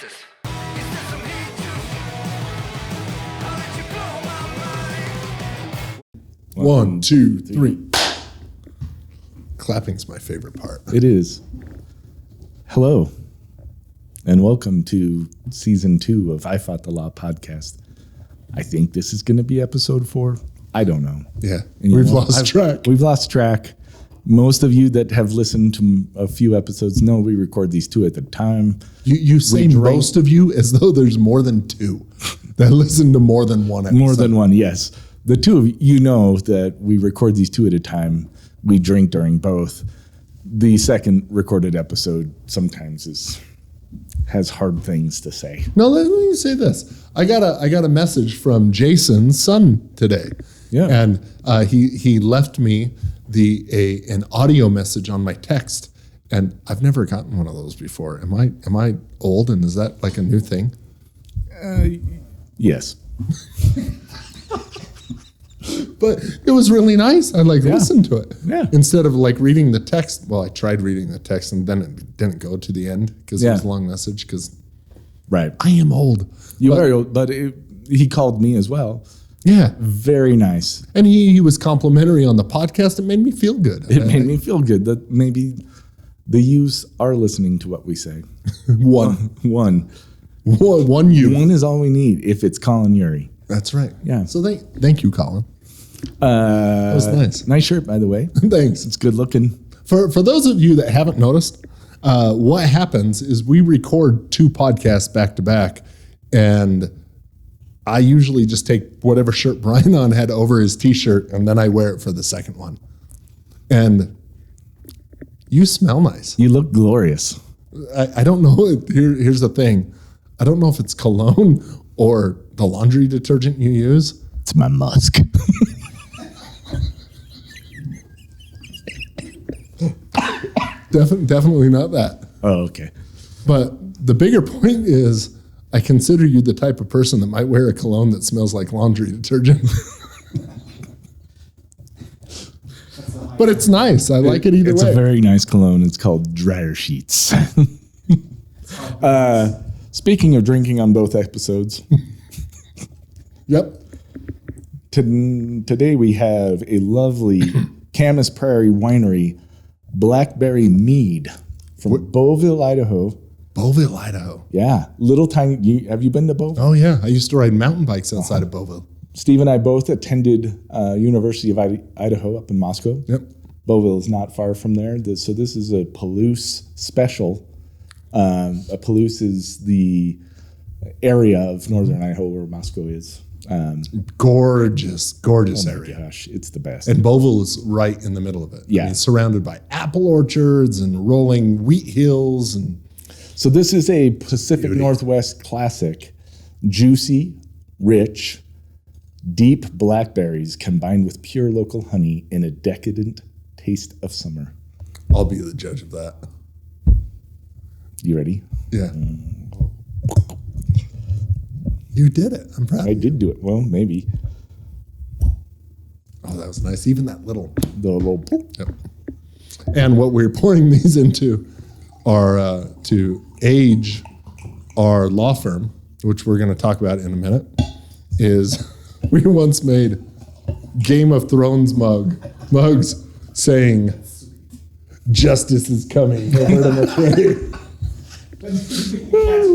justice. Instead some heat too. I'll let you blow my mind. 1, 2, 3. Clapping's my favorite part. It is. Hello, and welcome to Season 2 of I Fought the Law podcast. I think this is going to be episode 4. I don't know. Yeah, And we've lost track. We've lost track. Most of you that have listened to a few episodes know we record these 2 at the time. You say most of you as though there's more than 2 that listen to more than one episode. More than one, yes. The 2 of you know that we record these 2 at a time. We drink during both. The second recorded episode sometimes has hard things to say. No, let me say this. I got a message from Jason's son today. Yeah. And he left me an audio message on my text, and I've never gotten one of those before. Am I old, and is that like a new thing? Yes. But it was really nice. I listened to it. Yeah. Instead of reading the text. Well, I tried reading the text and then it didn't go to the end because it was a long message. Because Right. I am old. You are old, but he called me as well. Yeah. Very nice. And he was complimentary on the podcast. It made me feel good. It made me feel good that maybe the youths are listening to what we say. One you. One is all we need if it's Colin Urie. That's right. Yeah. So thank you, Colin. That was nice. Nice shirt, by the way. Thanks. It's good looking. For those of you that haven't noticed, what happens is we record 2 podcasts back to back, and I usually just take whatever shirt Brian on had over his t-shirt, and then I wear it for the second one. And you smell nice. You look glorious. I don't know. Here's the thing. I don't know if it's cologne or the laundry detergent you use. It's my musk. Definitely not that. Oh, okay. But the bigger point is I consider you the type of person that might wear a cologne that smells like laundry detergent. But it's nice. I like it either way. It's a very nice cologne. It's called Dryer Sheets. Speaking of drinking on both episodes. Yep. Today we have a lovely Camas Prairie Winery Blackberry Mead from Beauville, Idaho. Beauville, Idaho. Yeah. Little tiny. Have you been to Beauville? Oh, yeah. I used to ride mountain bikes outside of Beauville. Steve and I both attended University of Idaho up in Moscow. Yep. Beauville is not far from there. So this is a Palouse special. A Palouse is the area of northern Idaho where Moscow is. Gorgeous Oh my area. gosh, it's the best. And Beauville is right in the middle of it. Yeah. I mean, surrounded by apple orchards and rolling wheat hills. And So this is a Pacific Northwest classic, juicy, rich, deep blackberries combined with pure local honey in a decadent taste of summer. I'll be the judge of that. You ready? Yeah. You did it. I'm proud. I did do it. Well, maybe. Oh, that was nice. Even that little. The little. Yep. And what we're pouring these into are to age our law firm, which we're going to talk about in a minute, is we once made Game of Thrones mugs saying, "Justice is coming." Hilverda McRae.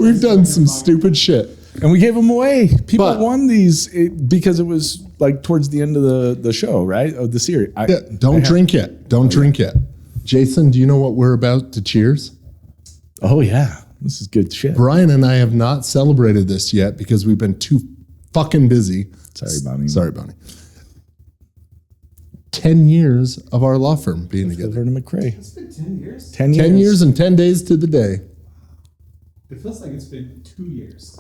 We've done some stupid shit. And we gave them away. People But- won these because it was like towards the end of the show, right? Of the series. Don't drink yet. Don't drink yet. Jason, do you know what we're about to cheers? Oh, yeah. This is good shit. Brian and I have not celebrated this yet because we've been too fucking busy. Sorry, Bonnie. Sorry, Bonnie. 10 years of our law firm being together. Hilverda McRae. It's been 10 years. 10 years. 10 years and 10 days to the day. It feels like it's been 2 years.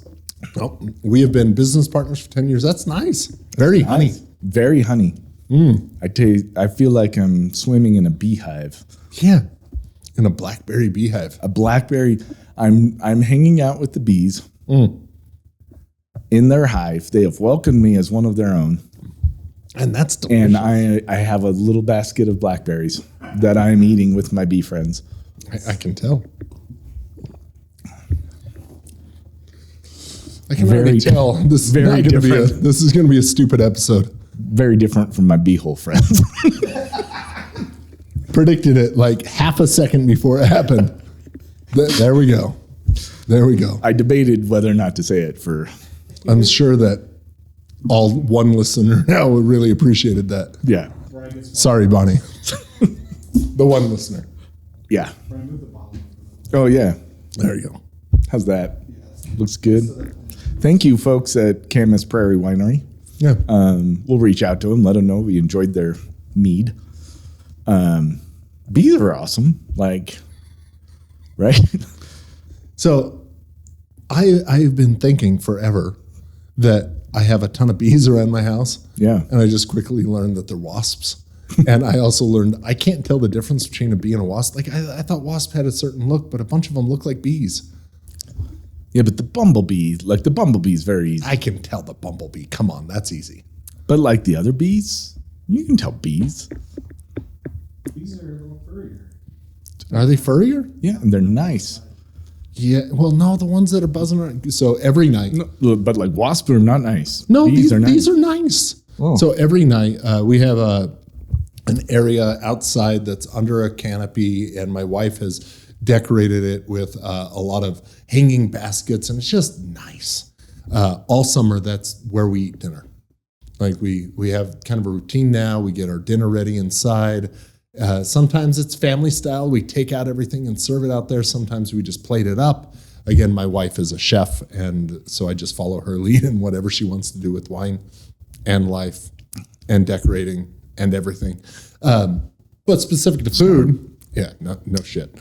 Oh, we have been business partners for 10 years. That's nice. Very honey. Very honey. I tell you, I feel like I'm swimming in a beehive. Yeah. In a blackberry beehive. A blackberry. I'm hanging out with the bees in their hive. They have welcomed me as one of their own. And that's delicious. And I have a little basket of blackberries that I'm eating with my bee friends. I can tell. I can already tell this is very not going to be different. this is going to be a stupid episode. Very different from my beehole friends. Predicted it like half a second before it happened. There we go. There we go. I debated whether or not to say it for. I'm sure that all one listener now really appreciated that. Yeah. Brian gets Sorry, Bonnie. The one listener. Yeah. Brian, move the bottle. Oh, yeah. There you go. How's that? Looks good. Thank you, folks at Camas Prairie Winery. Yeah. We'll reach out to them, let them know we enjoyed their mead. Bees are awesome. Like, right? So I've been thinking forever that I have a ton of bees around my house. Yeah. And I just quickly learned that they're wasps. And I also learned I can't tell the difference between a bee and a wasp. Like I thought wasp had a certain look, but a bunch of them look like bees. Yeah, but the bumblebee, like the bumblebee is very easy. I can tell the bumblebee. Come on, that's easy. But like the other bees, you can tell bees. These are a little furrier. Are they furrier? Yeah, and they're nice. Yeah. Well, no, the ones that are buzzing around. So every night. No, but like wasps are not nice. No, bees are nice. These are nice. Oh. So every night we have an area outside that's under a canopy, and my wife has decorated it with a lot of hanging baskets, and it's just nice. All summer, that's where we eat dinner. Like we have kind of a routine now. We get our dinner ready inside. Sometimes it's family style. We take out everything and serve it out there. Sometimes we just plate it up. Again, my wife is a chef, and so I just follow her lead in whatever she wants to do with wine and life and decorating and everything. But specific to food, yeah, no shit.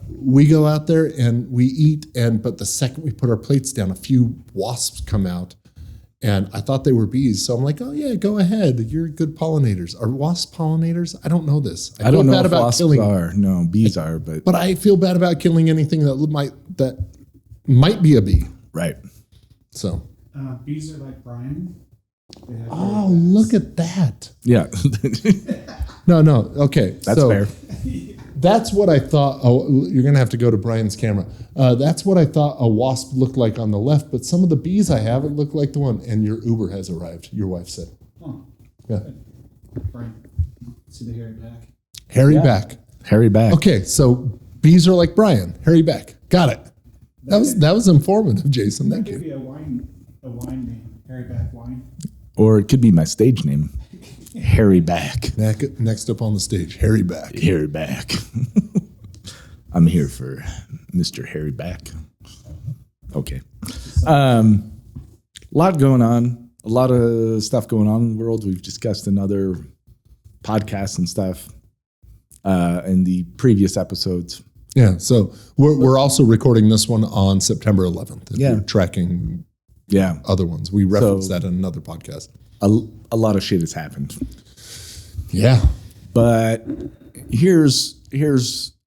We go out there and we eat, but the second we put our plates down, a few wasps come out. And I thought they were bees. So I'm like, oh, yeah, go ahead. You're good pollinators. Are wasps pollinators? I don't know this. I don't know bad if about wasps killing. are. No, bees are, but But I feel bad about killing anything that might be a bee. right. So, Bees are like Brian. They have oh, look at that. Yeah. No. Okay. That's so fair. That's what I thought. Oh, you're going to have to go to Brian's camera. That's what I thought a wasp looked like on the left. But some of the bees I have, it looked like the one. And your Uber has arrived, your wife said. Oh, Yeah. Brian. See the hairy back? Hairy back. Hairy back. Okay, so bees are like Brian. Hairy back. Got it. That was informative, Jason. Thank That could you. be a wine name. Hairy back wine. Or it could be my stage name. Hairy back. Next up on the stage, hairy back. Hairy back. I'm here for Mr. Hairy Back. Okay. Lot going on. A lot of stuff going on in the world. We've discussed in other podcasts and stuff in the previous episodes. Yeah, so we're also recording this one on September 11th. If Yeah. you're tracking Yeah. other ones. We referenced that in another podcast. A lot of shit has happened. Yeah. But here's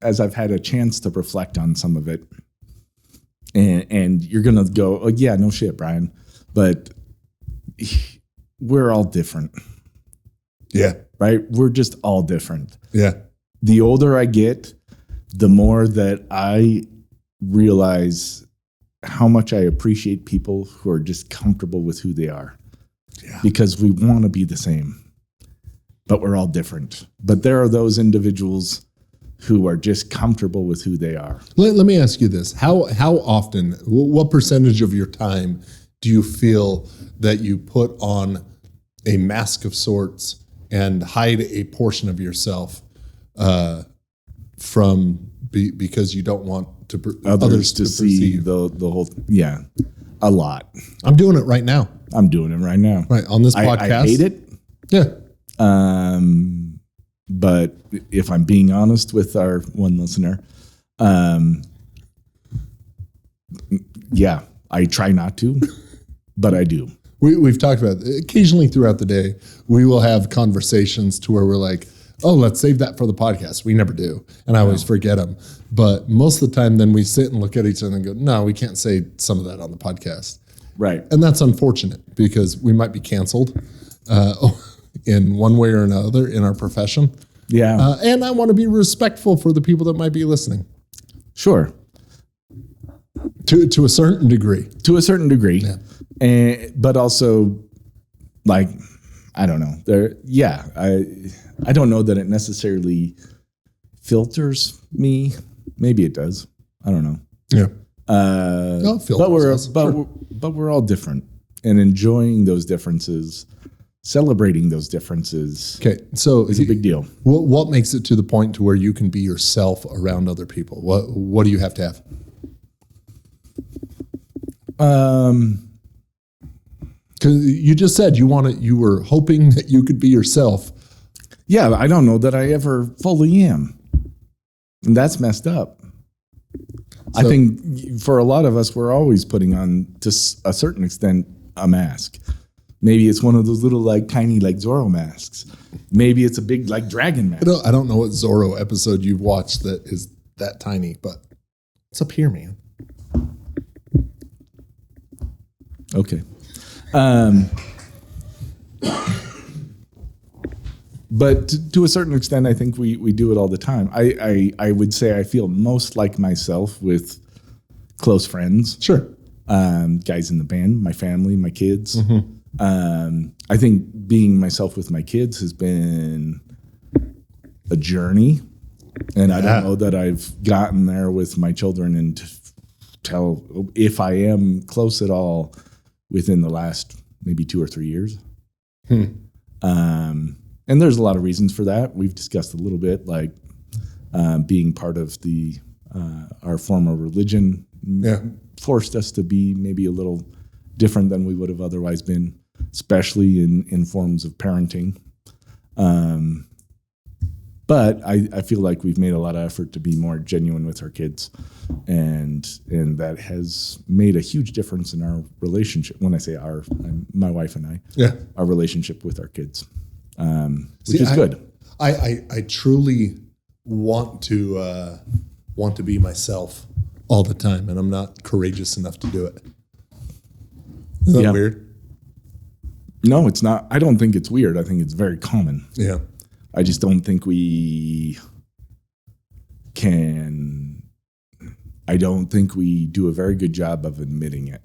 as I've had a chance to reflect on some of it, and you're gonna go, oh yeah, no shit, Brian, but we're all different, Yeah. right? We're just all different. Yeah. The older I get, the more that I realize how much I appreciate people who are just comfortable with who they are. Yeah. Because we want to be the same, but we're all different. But there are those individuals who are just comfortable with who they are. Let me ask you this. How often, what percentage of your time do you feel that you put on a mask of sorts and hide a portion of yourself because you don't want to Others to see perceive? the whole, yeah, a lot. I'm doing it right now. I'm doing it right now. Right, on this podcast. I hate it. Yeah. But if I'm being honest with our one listener, yeah, I try not to, but I do. We've talked about it. Occasionally throughout the day, we will have conversations to where we're like, oh, let's save that for the podcast. We never do. And I always forget them. But most of the time, then we sit and look at each other and go, no, we can't say some of that on the podcast. Right. And that's unfortunate because we might be canceled in one way or another in our profession. Yeah. And I want to be respectful for the people that might be listening. Sure. To a certain degree. To a certain degree. But also, like, I don't know. I don't know that it necessarily filters me. Maybe it does. I don't know. Yeah. But we're all different, and enjoying those differences, celebrating those differences. Okay, so is a big deal. What makes it to the point to where you can be yourself around other people? What do you have to have? Because you just said you were hoping that you could be yourself. Yeah, I don't know that I ever fully am, and that's messed up. I think for a lot of us, we're always putting on, to a certain extent, a mask. Maybe it's one of those little, like, tiny, like, Zorro masks. Maybe it's a big, like, dragon mask. I don't know what Zorro episode you've watched that is that tiny, but it's up here, man. Okay. But to a certain extent, I think we do it all the time. I would say I feel most like myself with close friends. Sure. Guys in the band, my family, my kids. I think being myself with my kids has been a journey. And I don't know that I've gotten there with my children and tell if I am close at all within the last maybe 2 or 3 years. And there's a lot of reasons for that. We've discussed a little bit, like being part of our former religion forced us to be maybe a little different than we would have otherwise been, especially in forms of parenting. But I feel like we've made a lot of effort to be more genuine with our kids, and that has made a huge difference in our relationship. When I say my wife and I, our relationship with our kids. Which is good. I truly want to be myself all the time, and I'm not courageous enough to do it. Is that weird? No, it's not. I don't think it's weird. I think it's very common. Yeah. I just don't think we can. I don't think we do a very good job of admitting it.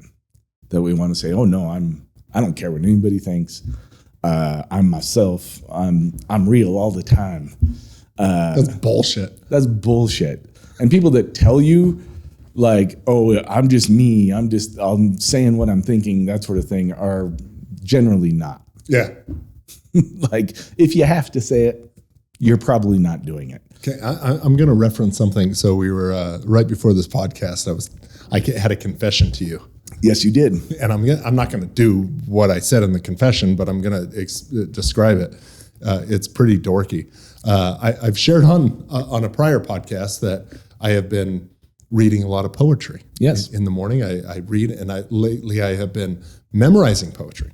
That we want to say, "Oh no, I don't care what anybody thinks. I'm myself. I'm real all the time." That's bullshit. That's bullshit. And people that tell you, like, "Oh, I'm just me. I'm saying what I'm thinking," that sort of thing, are generally not. Yeah. Like, if you have to say it, you're probably not doing it. Okay, I'm going to reference something. So we were right before this podcast. I had a confession to you. Yes, you did. And I'm not going to do what I said in the confession, but I'm going to describe it. It's pretty dorky. I've shared on a prior podcast that I have been reading a lot of poetry. Yes. In the morning, I read, and lately I have been memorizing poetry.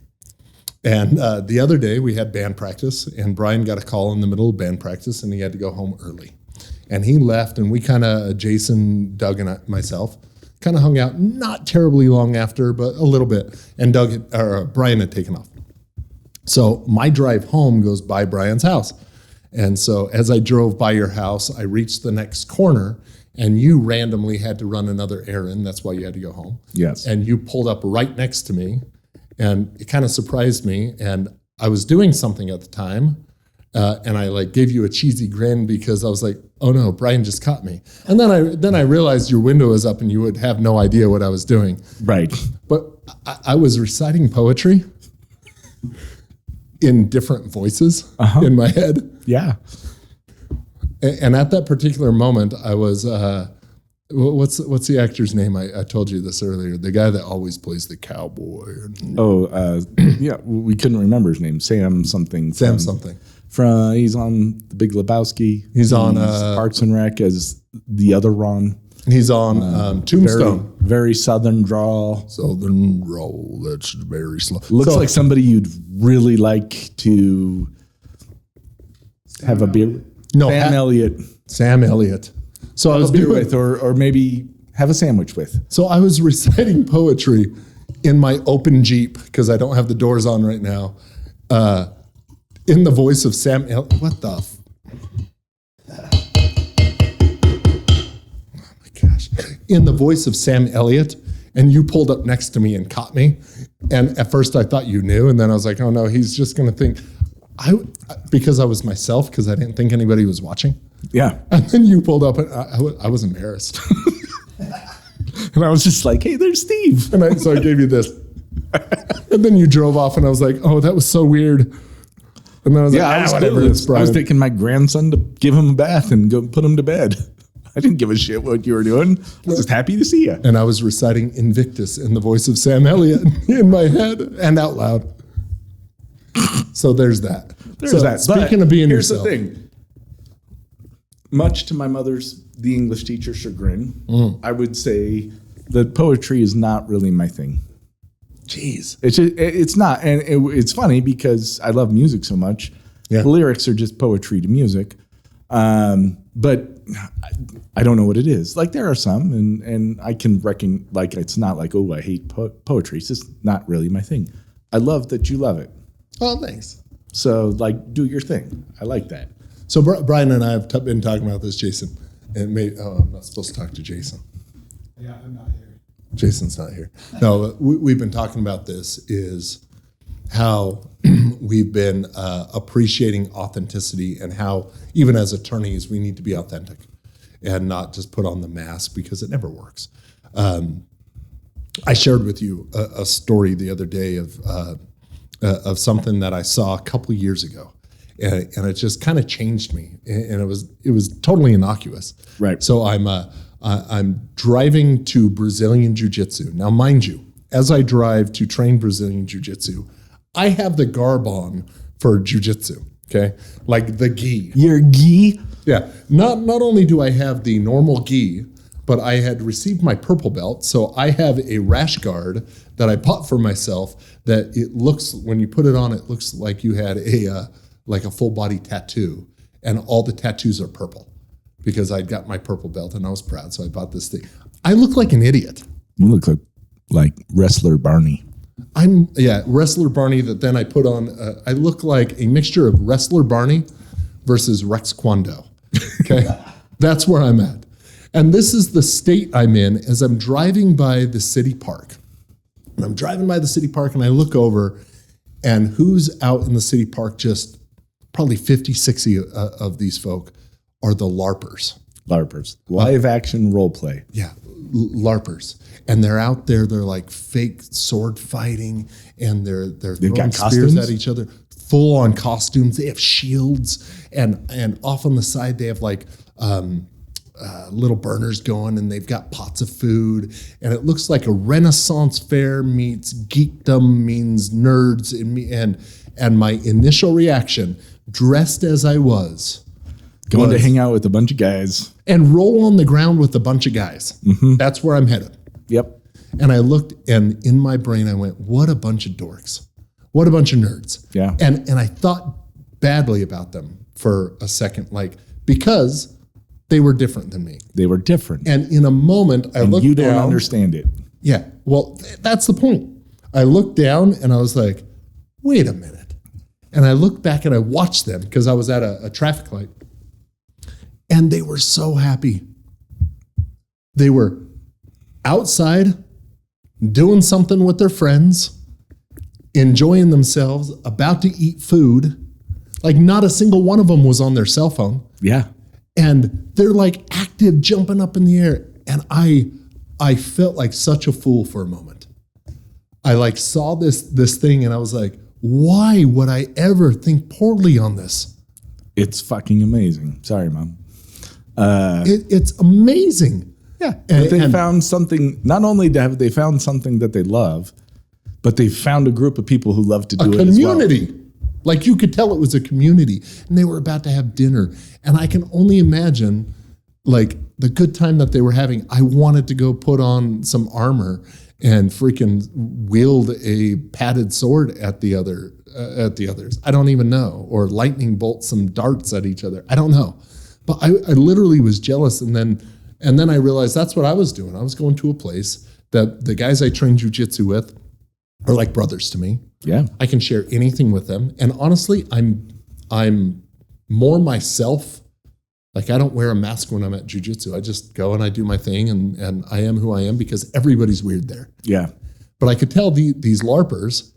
And the other day we had band practice, and Brian got a call in the middle of band practice, and he had to go home early. And he left, and we kind of, Jason, Doug, and myself, kind of hung out, not terribly long after, but a little bit. And Brian had taken off. So my drive home goes by Brian's house. And so as I drove by your house, I reached the next corner, and you randomly had to run another errand. That's why you had to go home. Yes. And you pulled up right next to me, and it kind of surprised me. And I was doing something at the time, and I gave you a cheesy grin because I was like, "Oh no, Brian just caught me." And then I realized your window was up and you would have no idea what I was doing. Right. But I was reciting poetry in different voices in my head. Yeah. And at that particular moment, I was, what's the actor's name? I told you this earlier. The guy that always plays the cowboy. Yeah, we couldn't remember his name. Sam something. Something. He's on The Big Lebowski. He's on Parks and Rec as the other Ron. He's on Tombstone. Very southern drawl. Southern drawl. That's very slow. Looks like somebody you'd really like to have a beer. No, Sam Elliott. So I was beer with, or maybe have a sandwich with. So I was reciting poetry in my open Jeep because I don't have the doors on right now. In the voice of Sam Elliott. What the? Oh my gosh. in the voice of Sam Elliott, and you pulled up next to me and caught me. And at first I thought you knew, and then I was like, oh no, he's just going to think because I was myself, because I didn't think anybody was watching. Yeah. And then you pulled up, and I was embarrassed. And I was just like, hey, there's Steve. And so I gave you this. And then you drove off, and I was like, oh, that was so weird. And then I was like, whatever. It's I was Brian. taking my grandson to give him a bath and go put him to bed. I didn't give a shit what you were doing. I was just happy to see you. And I was reciting Invictus in the voice of Sam Elliott in my head and out loud. So there's that. Speaking of being here's yourself. the thing. Much to my mother's, the English teacher, chagrin, I would say that poetry is not really my thing. Jeez. It's not. And it's funny because I love music so much. Yeah. The lyrics are just poetry to music. But I don't know what it is. Like there are some, and I can reckon, like, it's not like, oh, I hate poetry. It's just not really my thing. I love that you love it. Oh, thanks. So, like, do your thing. I like that. So Brian and I have been talking about this, Jason. And I'm not supposed to talk to Jason. Yeah, I'm not here. Jason's not here. No, we've been talking about this, is how we've been appreciating authenticity, and how even as attorneys, we need to be authentic and not just put on the mask, because it never works. I shared with you a story the other day of something that I saw a couple of years ago. And it just kind of changed me, and it was totally innocuous. Right. So I'm driving to Brazilian Jiu Jitsu. Now, mind you, as I drive to train Brazilian Jiu Jitsu, I have the garb on for Jiu Jitsu. Okay, like the gi. Your gi? Yeah. Not only do I have the normal gi, but I had received my purple belt, so I have a rash guard that I bought for myself. That it looks, when you put it on, it looks like you had a full body tattoo, and all the tattoos are purple, because I'd got my purple belt and I was proud. So I bought this thing. I look like an idiot. You look like wrestler Barney. Wrestler Barney, that then I put on, I look like a mixture of wrestler Barney versus Rex Kwando. Okay. That's where I'm at. And this is the state I'm in as I'm driving by the city park. And I'm driving by the city park, and I look over, and who's out in the city park, just probably 50, 60 of these folk are the Larpers. Larpers. Live action role play. Yeah, Larpers. And they're out there, they're like fake sword fighting, and they're throwing got spears costumes? at each other. Full on costumes. They have shields, and off on the side they have like little burners going, and they've got pots of food, and it looks like a Renaissance fair meets geekdom means nerds, and my initial reaction, dressed as I was Going to hang out with a bunch of guys. and roll on the ground with a bunch of guys. That's where I'm headed. Yep. And I looked, and in my brain I went, what a bunch of dorks. What a bunch of nerds. Yeah. And I thought badly about them for a second, like, because they were different than me. They were different. And in a moment, I looked you don't down. understand it. Yeah. Well, that's the point. I looked down and I was like, wait a minute. And I looked back and I watched them, because I was at a traffic light, and they were so happy. They were outside doing something with their friends, enjoying themselves, about to eat food. Like, not a single one of them was on their cell phone. Yeah. And they're like active, jumping up in the air. And I felt like such a fool for a moment. I like saw this thing, and I was like, why would I ever think poorly on this? It's fucking amazing. Sorry, Mom. It's amazing. Yeah. But they found something, not only have they found something that they love, but they found a group of people who love to do it as well. Community. Like, you could tell it was a community, and they were about to have dinner. And I can only imagine, like, the good time that they were having. I wanted to go put on some armor and freaking wield a padded sword at the others. I don't even know, or lightning bolt some darts at each other. I don't know, but I literally was jealous. And then I realized that's what I was doing. I was going to a place that the guys I train jiu-jitsu with are like brothers to me. Yeah. I can share anything with them. And honestly, I'm more myself Like, I don't wear a mask when I'm at Jiu Jitsu. I just go and I do my thing, and I am who I am because everybody's weird there. Yeah. But I could tell these LARPers,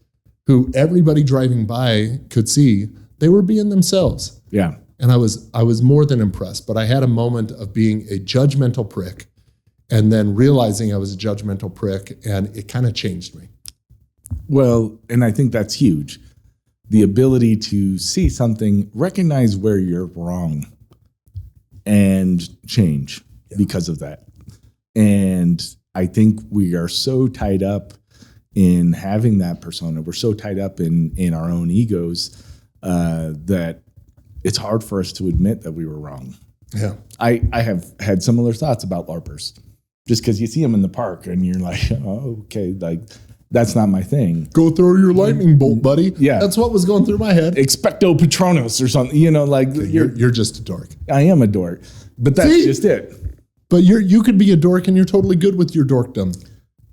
who everybody driving by could see, they were being themselves. Yeah. And I was more than impressed, but I had a moment of being a judgmental prick and then realizing I was a judgmental prick, and it kind of changed me. Well, and I think that's huge. The ability to see something, recognize where you're wrong, and change because of that. And I think we are so tied up in having that persona. We're so tied up in our own egos that it's hard for us to admit that we were wrong. Yeah. I have had similar thoughts about LARPers, just because you see them in the park and you're like, oh, okay, like that's not my thing. Go throw your lightning bolt, buddy. Yeah. That's what was going through my head. Expecto Patronus or something, like You're just a dork. I am a dork, but that's See? just it. But you could be a dork and you're totally good with your dorkdom.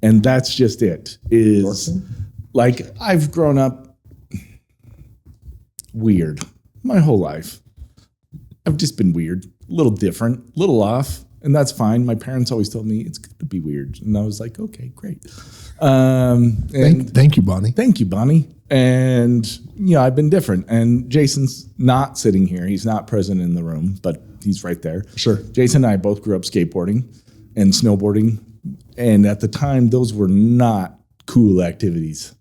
And that's just it. Is like I've grown up weird my whole life. I've just been weird, a little different, a little off, and that's fine. My parents always told me it's going to be weird, and I was like, okay, great. Thank you, Bonnie. Thank you, Bonnie. And I've been different. And Jason's not sitting here; he's not present in the room, but he's right there. Sure. Jason and I both grew up skateboarding and snowboarding. And at the time, those were not cool activities.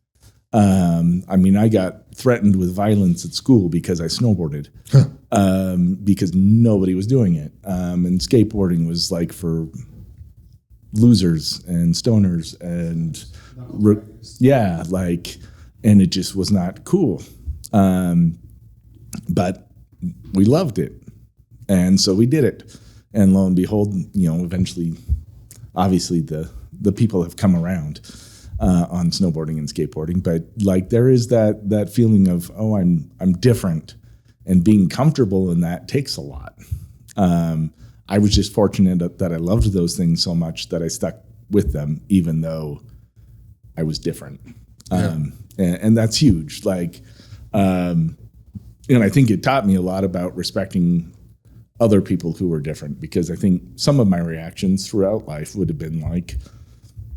I got threatened with violence at school because I snowboarded, because nobody was doing it. And skateboarding was like for losers and stoners and and it just was not cool. But we loved it. And so we did it. And lo and behold, eventually, obviously the people have come around on snowboarding and skateboarding, but like there is that feeling of, oh, I'm different, and being comfortable in that takes a lot. I was just fortunate that I loved those things so much that I stuck with them, even though I was different. Yeah. And that's huge. Like, and I think it taught me a lot about respecting other people who were different, because I think some of my reactions throughout life would have been like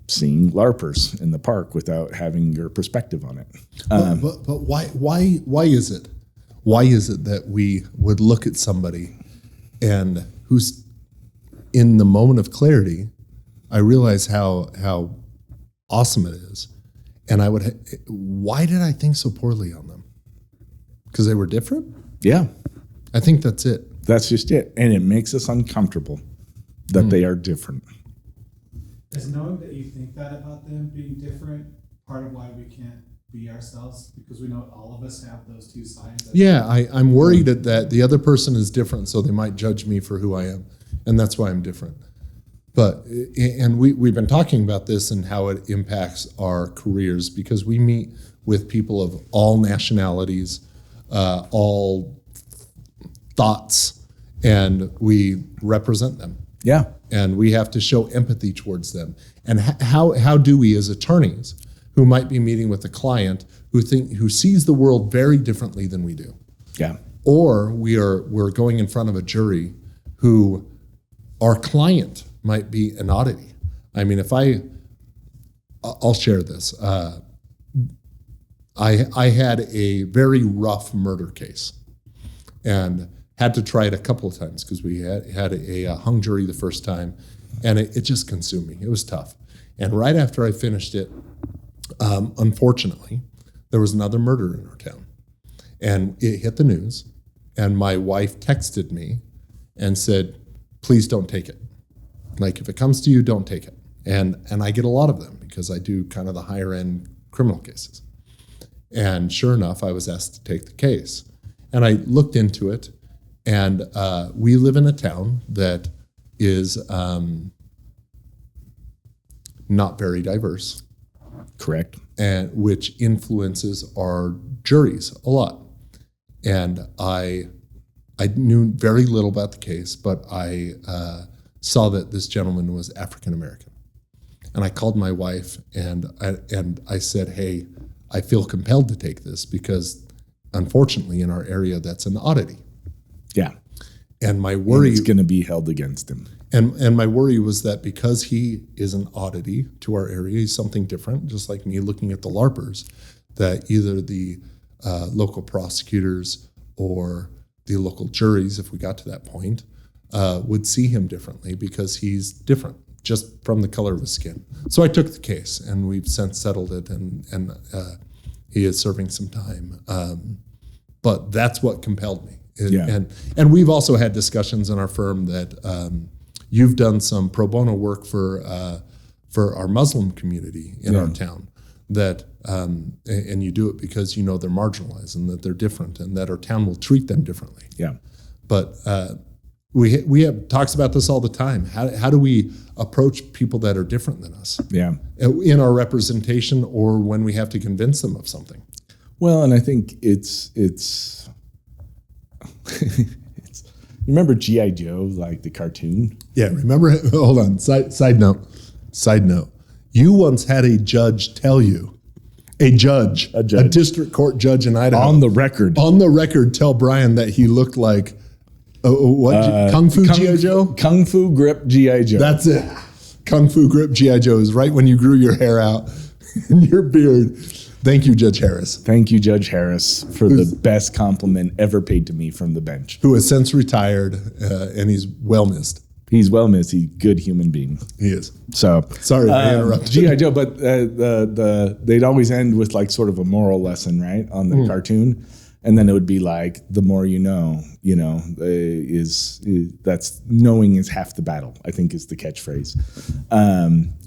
seeing LARPers in the park without having your perspective on it. But why is it? Why is it that we would look at somebody and who's in the moment of clarity, I realize how awesome it is. And why did I think so poorly on them? Because they were different? Yeah, I think that's it. that's just it. And it makes us uncomfortable that they are different. Is knowing that you think that about them being different part of why we can't be ourselves? Because we know all of us have those two sides. Yeah, I'm worried that the other person is different, so they might judge me for who I am, and that's why I'm different. But and we've been talking about this and how it impacts our careers, because we meet with people of all nationalities, all thoughts, and we represent them. Yeah. And we have to show empathy towards them. And how do we, as attorneys who might be meeting with a client who sees the world very differently than we do? Yeah. Or we're going in front of a jury who our client might be an oddity. I mean, I'll share this. I had a very rough murder case and had to try it a couple of times because we had a hung jury the first time, and it just consumed me. It was tough. And right after I finished it, unfortunately, there was another murder in our town, and it hit the news, and my wife texted me and said, please don't take it. Like, if it comes to you, don't take it. And I get a lot of them because I do kind of the higher end criminal cases. And sure enough, I was asked to take the case. And I looked into it, and we live in a town that is not very diverse. Correct. And which influences our juries a lot. And I knew very little about the case, but I saw that this gentleman was African American. And I called my wife and I said, hey, I feel compelled to take this because unfortunately in our area that's an oddity. Yeah. And my And worry it's going to be held against him. and my worry was that because he is an oddity to our area, he's something different, just like me looking at the Larpers, that either the local prosecutors or the local juries, if we got to that point, would see him differently because he's different just from the color of his skin. So I took the case, and we've since settled it, and he is serving some time. But that's what compelled me. And we've also had discussions in our firm that you've done some pro bono work for our Muslim community in our town. That and you do it because you know they're marginalized and that they're different and that our town will treat them differently. Yeah. But we have talks about this all the time. How do we approach people that are different than us? Yeah. In our representation or when we have to convince them of something. Well, and I think it's you remember G.I. Joe, like the cartoon? Yeah, remember? Hold on. Side note. You once had a judge tell you, a district court judge in Idaho, On the record, tell Brian that he looked like Kung Fu G.I. Joe? Kung Fu Grip G.I. Joe. That's it. Kung Fu Grip G.I. Joe is right when you grew your hair out and your beard. Thank you, Judge Harris. Thank you, Judge Harris, for the best compliment ever paid to me from the bench. Who has since retired, and he's well missed. He's well missed. He's a good human being. He is. So Sorry, I interrupted. G.I. Joe, but they'd always end with like sort of a moral lesson, right, on the cartoon, and then it would be like, the more you know, that's knowing is half the battle, I think is the catchphrase,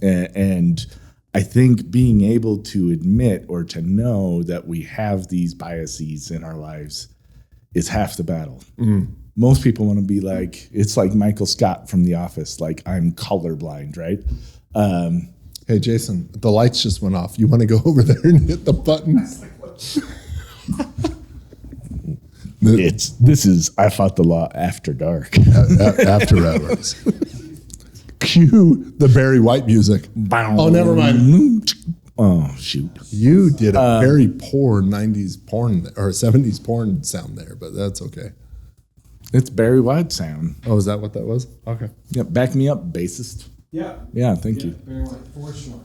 and I think being able to admit or to know that we have these biases in our lives is half the battle. Most people want to be like, it's like Michael Scott from The Office, like, I'm colorblind, right? Hey, Jason, the lights just went off. You want to go over there and hit the button? This is I Fought the Law After Dark. After hours. Cue the Barry White music. Oh, never mind. Oh, shoot. You did a very poor 90s porn or 70s porn sound there, but that's okay. It's Barry White sound. Oh, is that what that was? Okay. Yep, back me up, bassist. Yeah. Yeah, thank you. Very well, for sure.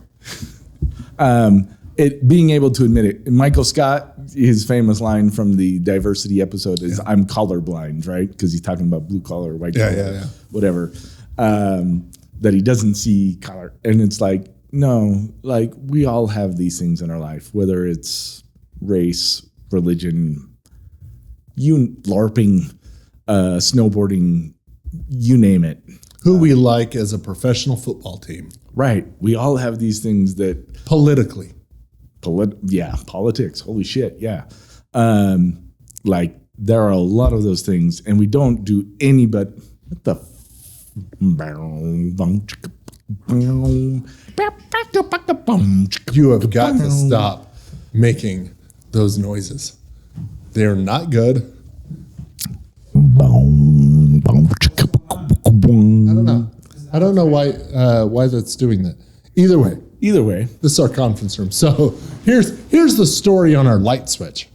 It being able to admit it. Michael Scott, his famous line from the diversity episode is, "I'm colorblind," right? Because he's talking about blue collar, white collar, whatever. That he doesn't see color, and it's like, no, like we all have these things in our life, whether it's race, religion, LARPing, snowboarding, you name it. Who we like as a professional football team. Right. We all have these things that Politically. Politics. Holy shit. Yeah. Like there are a lot of those things, and we don't do any but what the You have got to stop making those noises. They're not good. I don't know why that's doing that. Either way, this is our conference room. So here's the story on our light switch.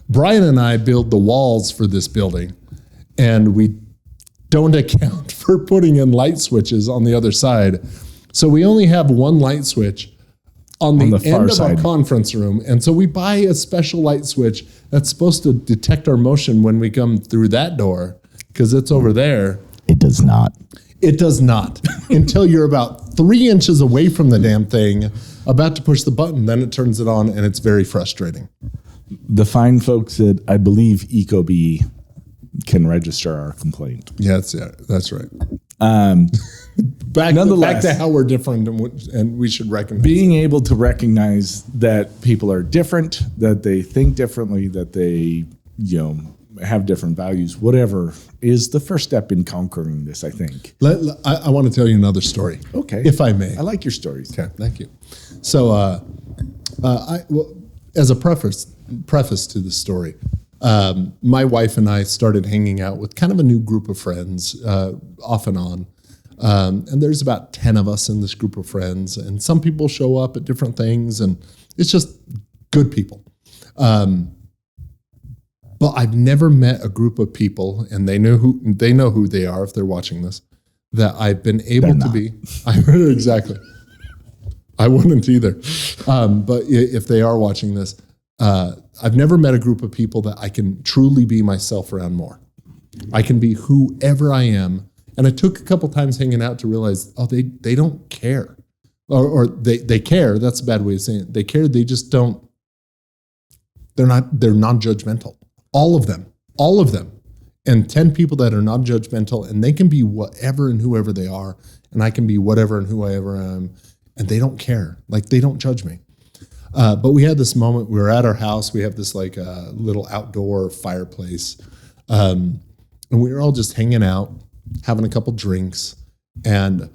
Brian and I build the walls for this building, and we don't account for putting in light switches on the other side. So we only have one light switch on the far end of side. our conference room. And so we buy a special light switch that's supposed to detect our motion when we come through that door, because it's over there. It does not. It does not until you're about 3 inches away from the damn thing, about to push the button. Then it turns it on, and it's very frustrating. The fine folks at, I believe, Ecobee can register our complaint. That's right. Back to how we're different and we should recognize. Being able to recognize that people are different, that they think differently, that they, have different values, whatever, is the first step in conquering this, I think. I want to tell you another story. Okay. If I may. I like your stories. Okay, thank you. So, as a preface to the story, my wife and I started hanging out with kind of a new group of friends, off and on. And there's about 10 of us in this group of friends, and some people show up at different things, and it's just good people. But I've never met a group of people, and they know who they are if they're watching this, that I've been able to be. Exactly. I wouldn't either. But if they are watching this, I've never met a group of people that I can truly be myself around more. I can be whoever I am. And it took a couple times hanging out to realize, they don't care. Or they care. That's a bad way of saying it. They care. They just don't. They're non-judgmental. All of them. And 10 people that are non-judgmental, and they can be whatever and whoever they are. And I can be whatever and whoever I am. And they don't care. Like, they don't judge me. But we had this moment. We were at our house. We have this like little outdoor fireplace. And we were all just hanging out, having a couple drinks. And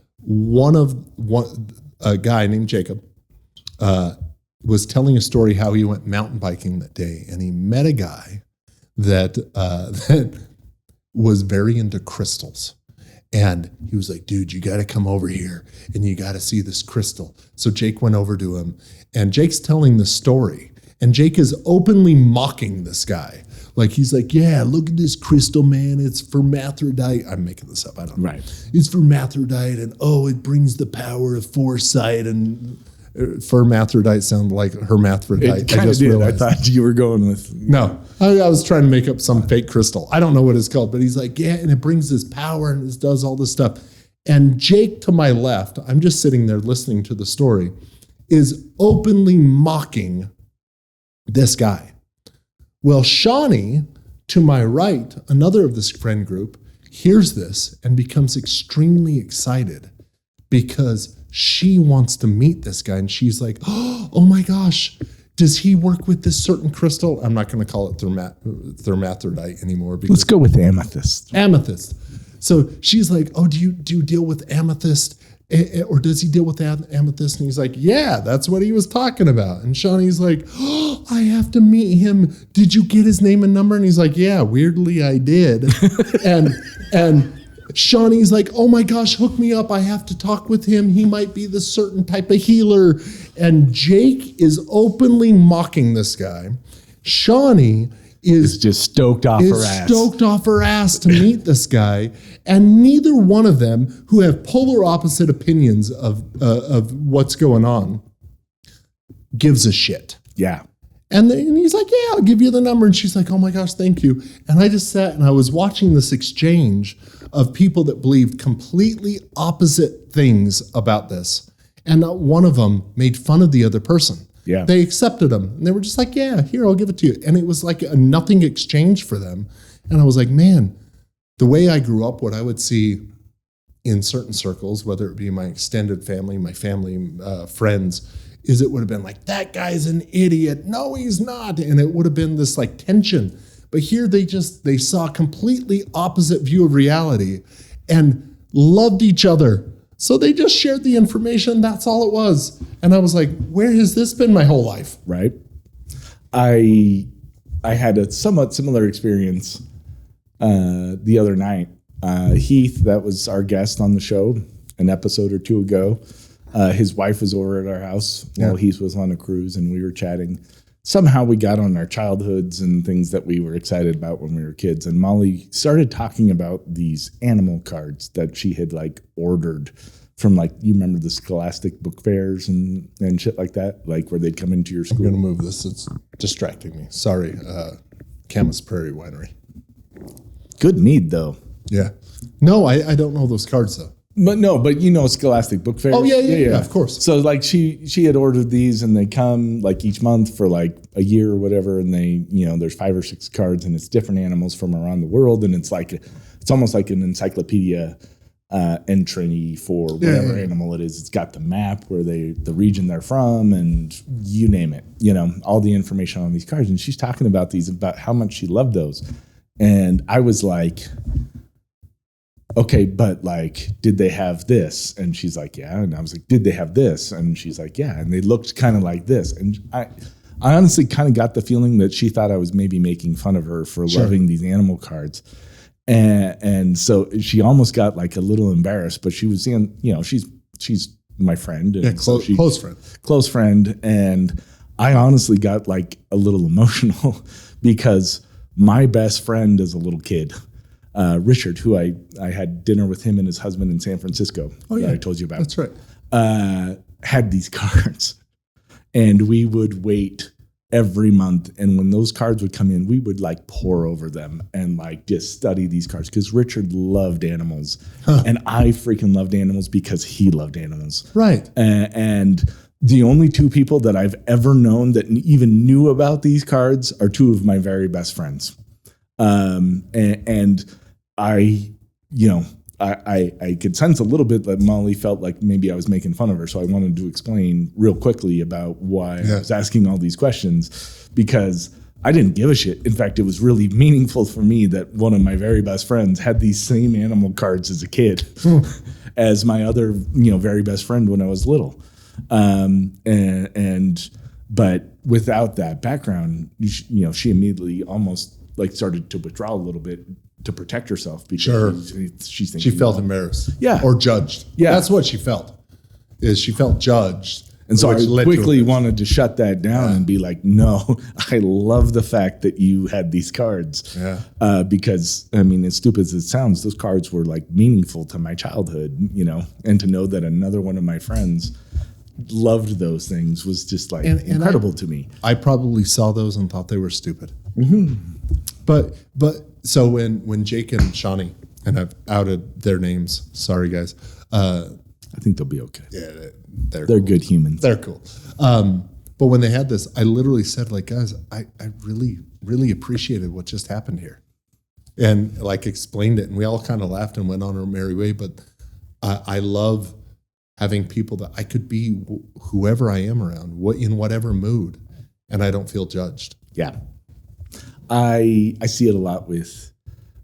a guy named Jacob was telling a story how he went mountain biking that day. And he met a guy that was very into crystals. And he was like, dude, you got to come over here and you got to see this crystal. So Jake went over to him, and Jake's telling the story, and Jake is openly mocking this guy. Like, he's like, yeah, look at this crystal, man. It's hermaphrodite. I'm making this up. I don't know. Right. It's hermaphrodite, and it brings the power of foresight. And hermaphrodite sounded like hermaphrodite. It kind of did. Realized. I thought you were going with... No, I was trying to make up some fake crystal. I don't know what it's called, but he's like, yeah, and it brings this power and it does all this stuff. And Jake to my left, I'm just sitting there listening to the story, is openly mocking this guy. Well, Shawnee to my right, another of this friend group, hears this and becomes extremely excited because she wants to meet this guy. And she's like, oh my gosh, does he work with this certain crystal? I'm not going to call it hermaphrodite anymore. Let's go with amethyst. Amethyst. So she's like, oh, do you deal with amethyst? Or does he deal with amethyst? And he's like, yeah, that's what he was talking about. And Shawnee's like, oh, I have to meet him. Did you get his name and number? And he's like, yeah, weirdly I did. and Shawnee's like, oh my gosh, hook me up. I have to talk with him. He might be the certain type of healer. And Jake is openly mocking this guy. Shawnee is just stoked off her ass to meet this guy. And neither one of them, who have polar opposite opinions of what's going on, gives a shit. Yeah. And he's like, yeah, I'll give you the number. And she's like, oh my gosh, thank you. And I just sat and I was watching this exchange of people that believed completely opposite things about this. And not one of them made fun of the other person. Yeah. They accepted them. And they were just like, yeah, here, I'll give it to you. And it was like a nothing exchange for them. And I was like, man, the way I grew up, what I would see in certain circles, whether it be my extended family, my family, friends, is it would have been like, that guy's an idiot. No, he's not. And it would have been this like tension. But here they saw a completely opposite view of reality and loved each other. So they just shared the information. That's all it was. And I was like, where has this been my whole life? Right. I had a somewhat similar experience the other night. Heath, that was our guest on the show an episode or two ago. His wife was over at our house while Heath was on a cruise, and we were chatting. Somehow we got on our childhoods and things that we were excited about when we were kids. And Molly started talking about these animal cards that she had like ordered from, like, you remember the Scholastic book fairs and shit like that, like where they'd come into your school. I'm going to move this. It's distracting me. Sorry. Camas Prairie Winery. Good Mead though. Yeah. No, I don't know those cards though. But you know Scholastic book fairs. Oh yeah, of course. So like she had ordered these, and they come like each month for like a year or whatever, and they, you know, there's 5 or 6 cards, and it's different animals from around the world, and it's almost like an encyclopedia entry for whatever animal it is. It's got the map where the region they're from, and you name it, you know, all the information on these cards. And she's talking about these, about how much she loved those, and I was like, okay, but like, did they have this? And she's like, yeah. And I was like, did they have this? And she's like, yeah. And they looked kind of like this. And I honestly kind of got the feeling that she thought I was maybe making fun of her for loving these animal cards. And so she almost got like a little embarrassed, but she was saying, you know, she's my friend. And close friend. And I honestly got like a little emotional because my best friend as a little kid, Richard, who I had dinner with him and his husband in San Francisco. Oh, yeah. That I told you about. That's right. Had these cards, and we would wait every month. And when those cards would come in, we would like pour over them and like just study these cards because Richard loved animals, and I freaking loved animals because he loved animals. Right. And the only two people that I've ever known that even knew about these cards are two of my very best friends. And I, you know, I could sense a little bit that Molly felt like maybe I was making fun of her. So I wanted to explain real quickly about why I was asking all these questions, because I didn't give a shit. In fact, it was really meaningful for me that one of my very best friends had these same animal cards as a kid as my other, you know, very best friend when I was little. But without that background, you know, she immediately almost like started to withdraw a little bit to protect herself because she's thinking, She felt embarrassed. Yeah. Or judged. Yeah. That's what she felt, is she felt judged. And so I which led to quickly this. wanted to shut that down and be like, no, I love the fact that you had these cards. Yeah. Because, I mean, as stupid as it sounds, those cards were like meaningful to my childhood, you know, and to know that another one of my friends loved those things was just like incredible to me. I probably saw those and thought they were stupid. Mm-hmm. But so when Jake and Shawnee, and I've outed their names, sorry guys. I think they'll be okay. Yeah, They're cool. good humans. They're cool. But when they had this, I literally said, like, guys, I really, really appreciated what just happened here. And like explained it. And we all kind of laughed and went on our merry way. But I love having people that I could be whoever I am around, in whatever mood, and I don't feel judged. Yeah. I see it a lot with,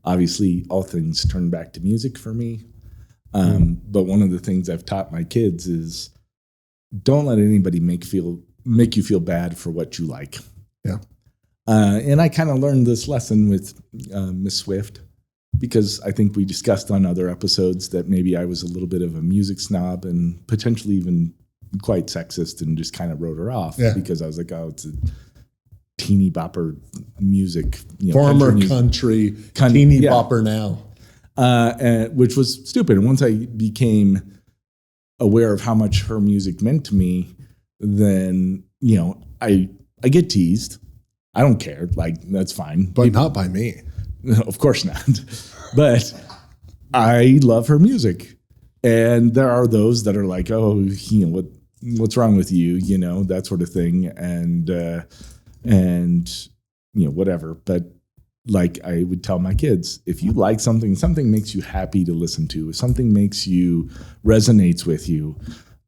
obviously, all things turn back to music for me. But one of the things I've taught my kids is don't let anybody make you feel bad for what you like. Yeah. And I kind of learned this lesson with Miss Swift, because I think we discussed on other episodes that maybe I was a little bit of a music snob and potentially even quite sexist, and just kind of wrote her off because I was like, oh, it's a teeny bopper music, you know, Former country teeny bopper now. Which was stupid. And once I became aware of how much her music meant to me, then, you know, I get teased. I don't care. Like, that's fine. But not by me. Of course not. But I love her music. And there are those that are like, oh, you know, what's wrong with you? You know, that sort of thing. And you know, whatever. But like I would tell my kids, if you like something makes you happy to listen to, if something resonates with you,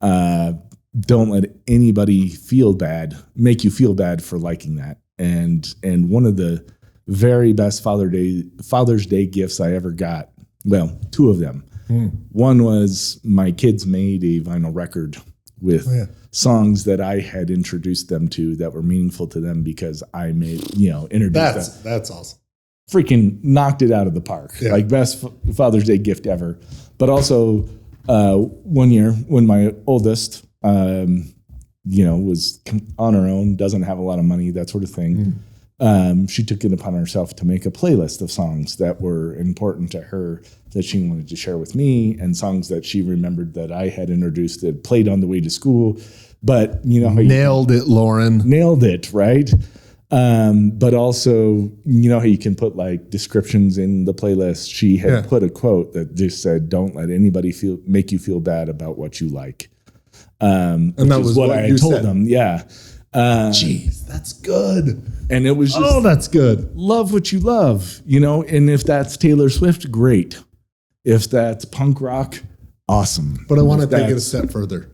don't let anybody make you feel bad for liking that. And one of the very best Father's Day gifts I ever got, well, two of them. One was my kids made a vinyl record with songs that I had introduced them to that were meaningful to them because I introduced them. That's awesome. Freaking knocked it out of the park. Yeah. Like, best Father's Day gift ever. But also 1 year when my oldest, was on her own, doesn't have a lot of money, that sort of thing. She took it upon herself to make a playlist of songs that were important to her that she wanted to share with me, and songs that she remembered that I had introduced that played on the way to school. But you know how Nailed it, Lauren. Nailed it, right? But also, you know how you can put like descriptions in the playlist. She had put a quote that just said, "Don't let anybody make you feel bad about what you like." And that was what I you told said. them. Yeah. Jeez, that's good. And it was just, that's good. love what you love, you know? And if that's Taylor Swift, great. If that's punk rock, awesome. But I want to If take it a that's- step further.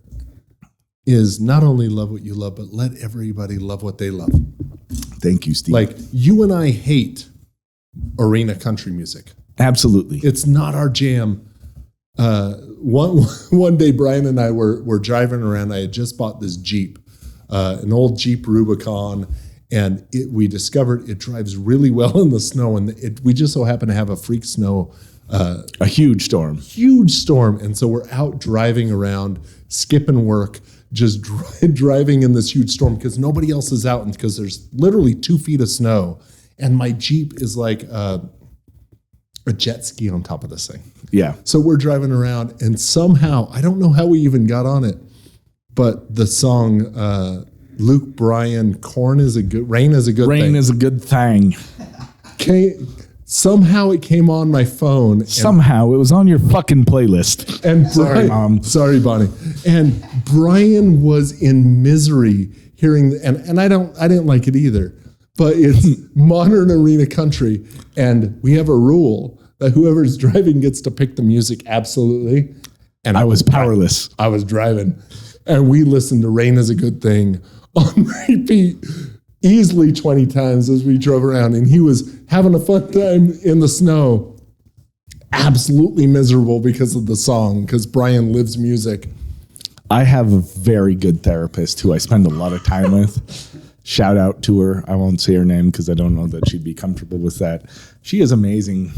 Is not only love what you love, but let everybody love what they love. Thank you, Steve. Like, you and I hate arena country music. Absolutely. It's not our jam. One day, Brian and I were driving around. I had just bought this Jeep, an old Jeep Rubicon, and we discovered it drives really well in the snow. And we just so happen to have a freak snow, A huge storm. huge storm. And so we're out driving around, skipping work, just driving in this huge storm because nobody else is out, and because there's literally 2 feet of snow. And my Jeep is like a jet ski on top of this thing. Yeah. So we're driving around, and somehow, I don't know how we even got on it, but the song Luke Bryan, Rain is a Good Rain Thing. is a good thing. Somehow it came on my phone. Somehow it was on your fucking playlist. And Sorry, Mom. Sorry, Bonnie. And Brian was in misery hearing, and I didn't like it either. But it's modern arena country, and we have a rule that whoever's driving gets to pick the music. Absolutely. And I was powerless. I was driving, and we listened to "Rain Is a Good Thing" on repeat, easily 20 times as we drove around, and he was having a fun time in the snow. Absolutely miserable because of the song, because Brian lives music. I have a very good therapist who I spend a lot of time with. Shout out to her. I won't say her name because I don't know that she'd be comfortable with that. She is amazing.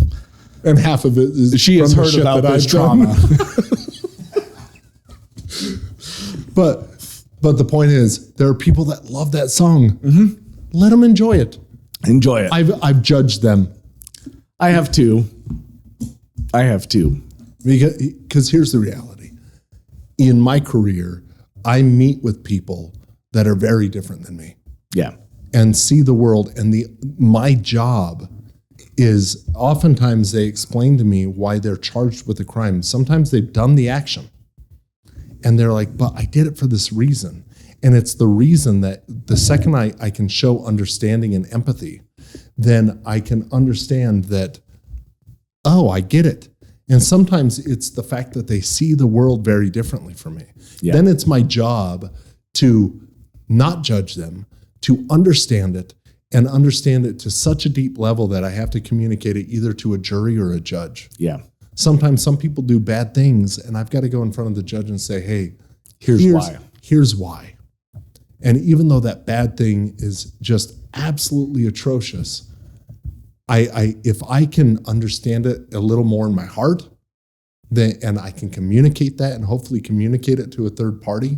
And half of it is She has from the heard shit about that this I've done. trauma. But the point is, there are people that love that song. Mm-hmm. Let them enjoy it. Enjoy it. I've judged them. I have two. Because here's the reality. In my career, I meet with people that are very different than me Yeah. and see the world. And my job is oftentimes they explain to me why they're charged with a crime. Sometimes they've done the action. And they're like, but I did it for this reason. And it's the reason that the second I can show understanding and empathy, then I can understand that, oh, I get it. And sometimes it's the fact that they see the world very differently from me. Yeah. Then it's my job to not judge them, to understand it, and understand it to such a deep level that I have to communicate it either to a jury or a judge. Yeah. Sometimes some people do bad things, and I've got to go in front of the judge and say, hey, Here's why. Here's why. And even though that bad thing is just absolutely atrocious, if I can understand it a little more in my heart, then and I can communicate that and hopefully communicate it to a third party,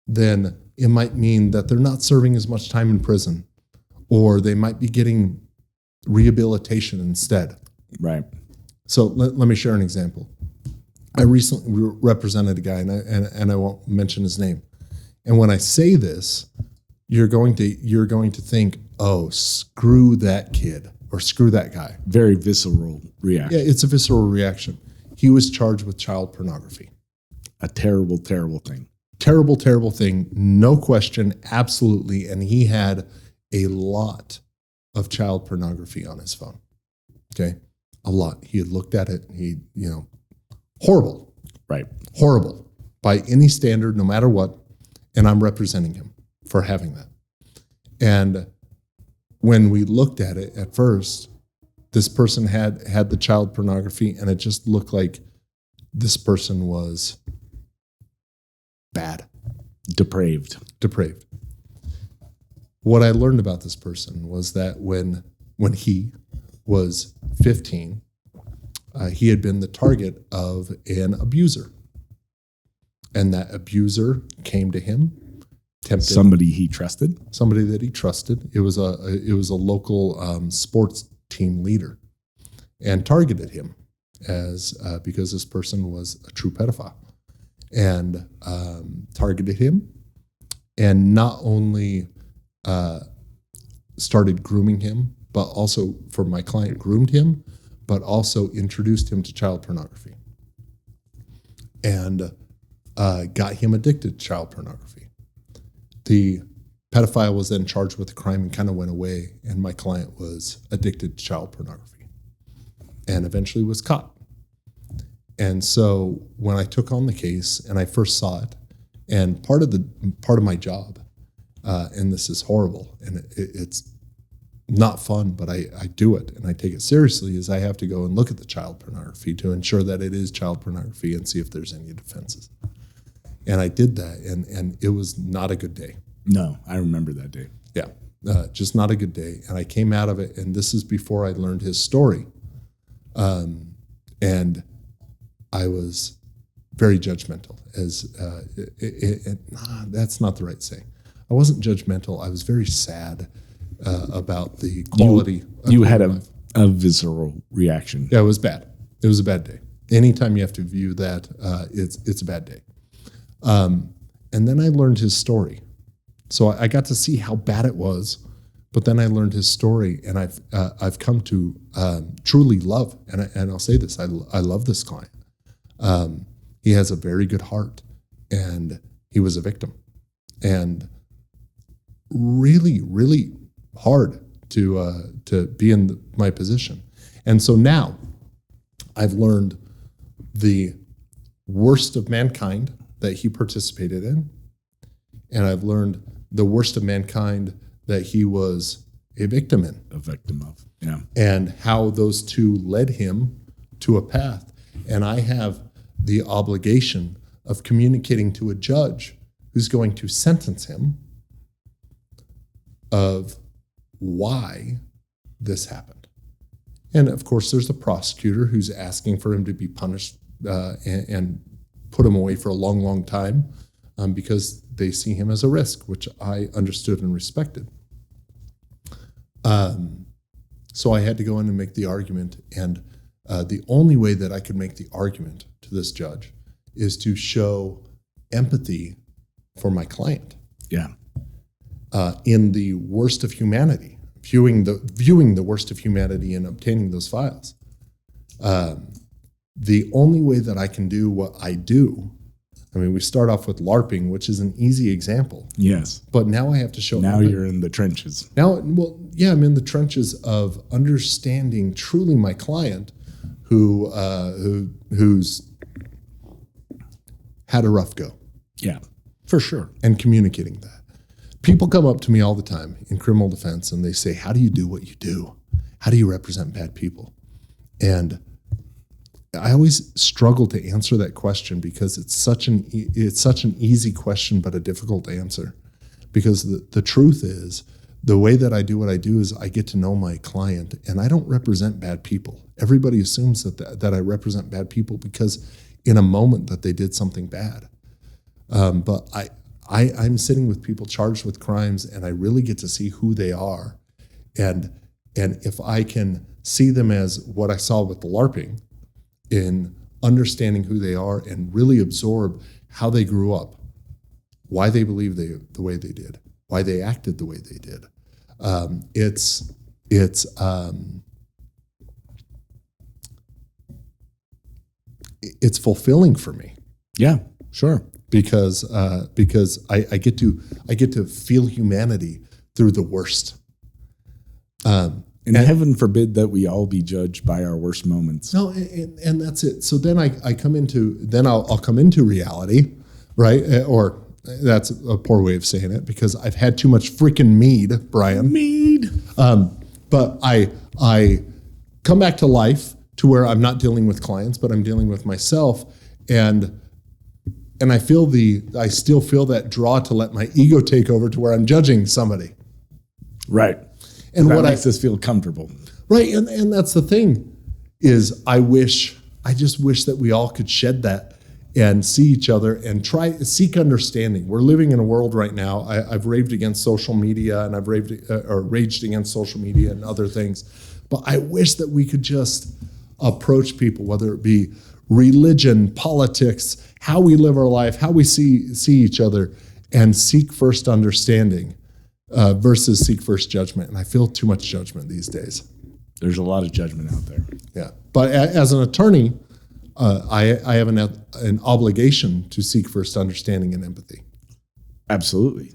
then it might mean that they're not serving as much time in prison, or they might be getting rehabilitation instead. Right. So let me share an example. I recently represented a guy, and I won't mention his name. And when I say this, you're going to think, oh, screw that kid or screw that guy. Very visceral reaction. Yeah, it's a visceral reaction. He was charged with child pornography. A terrible, terrible thing. Terrible, terrible thing. No question, absolutely. And he had a lot of child pornography on his phone. Okay, a lot. He had looked at it. Horrible. Right. Horrible by any standard, no matter what. And I'm representing him for having that. And when we looked at it at first, this person had the child pornography, and it just looked like this person was bad. Depraved. What I learned about this person was that when he was 15, he had been the target of an abuser. And that abuser came to him, tempted Somebody he trusted. somebody that he trusted. It was a local sports team leader, and targeted him as because this person was a true pedophile, and targeted him, and not only started grooming him, but also for my client groomed him, but also introduced him to child pornography, and got him addicted to child pornography. The pedophile was then charged with the crime and kind of went away, and my client was addicted to child pornography and eventually was caught. And so when I took on the case and I first saw it, and part of my job, and this is horrible, and it's not fun, but I do it and I take it seriously, is I have to go and look at the child pornography to ensure that it is child pornography and see if there's any defenses. And I did that, and it was not a good day. No, I remember that day. Yeah, just not a good day. And I came out of it, and this is before I learned his story. And I was very judgmental. That's not the right saying. I wasn't judgmental. I was very sad about the quality. You had a visceral reaction. Yeah, it was bad. It was a bad day. Anytime you have to view that, it's a bad day. And then I learned his story. So I got to see how bad it was, but then I learned his story, and I've come to truly love. And I'll say this: I love this client. He has a very good heart, and he was a victim, and really, really hard to be in my position. And so now I've learned the worst of mankind that he participated in, and I've learned the worst of mankind that he was a victim in. A victim of, yeah. And how those two led him to a path. And I have the obligation of communicating to a judge who's going to sentence him of why this happened. And of course, there's the prosecutor who's asking for him to be punished and put him away for a long, long time because they see him as a risk, which I understood and respected. So I had to go in and make the argument. And the only way that I could make the argument to this judge is to show empathy for my client. Yeah. In the worst of humanity, viewing the worst of humanity and obtaining those files. The only way that I can do what I do, I mean, we start off with LARPing, which is an easy example. Yes. But now I have to show. Now you're in the trenches. Now, well, yeah, I'm in the trenches of understanding truly my client, who's had a rough go. Yeah, for sure. And communicating that. People come up to me all the time in criminal defense and they say, how do you do what you do? How do you represent bad people? And I always struggle to answer that question because it's such an easy question, but a difficult answer. Because the truth is, the way that I do what I do is I get to know my client, and I don't represent bad people. Everybody assumes that I represent bad people because in a moment that they did something bad. But I'm sitting with people charged with crimes, and I really get to see who they are. And if I can see them as what I saw with the LARPing, in understanding who they are and really absorb how they grew up, why they believe the way they did, why they acted the way they did. It's fulfilling for me. Yeah, sure. Because I get to feel humanity through the worst. And heaven forbid that we all be judged by our worst moments. No, and that's it. So then I'll come into reality, right? Or that's a poor way of saying it because I've had too much freaking mead, Brian. Mead. But I come back to life to where I'm not dealing with clients, but I'm dealing with myself, and I still feel that draw to let my ego take over to where I'm judging somebody. Right. And that what makes us feel comfortable. Right, and that's the thing, is I just wish that we all could shed that and see each other and seek understanding. We're living in a world right now. I've raved against social media, and I've raged against social media and other things, but I wish that we could just approach people, whether it be religion, politics, how we live our life, how we see each other, and seek first understanding. Versus seek first judgment. And I feel too much judgment these days. There's a lot of judgment out there. Yeah. But as an attorney, I have an obligation to seek first understanding and empathy. Absolutely.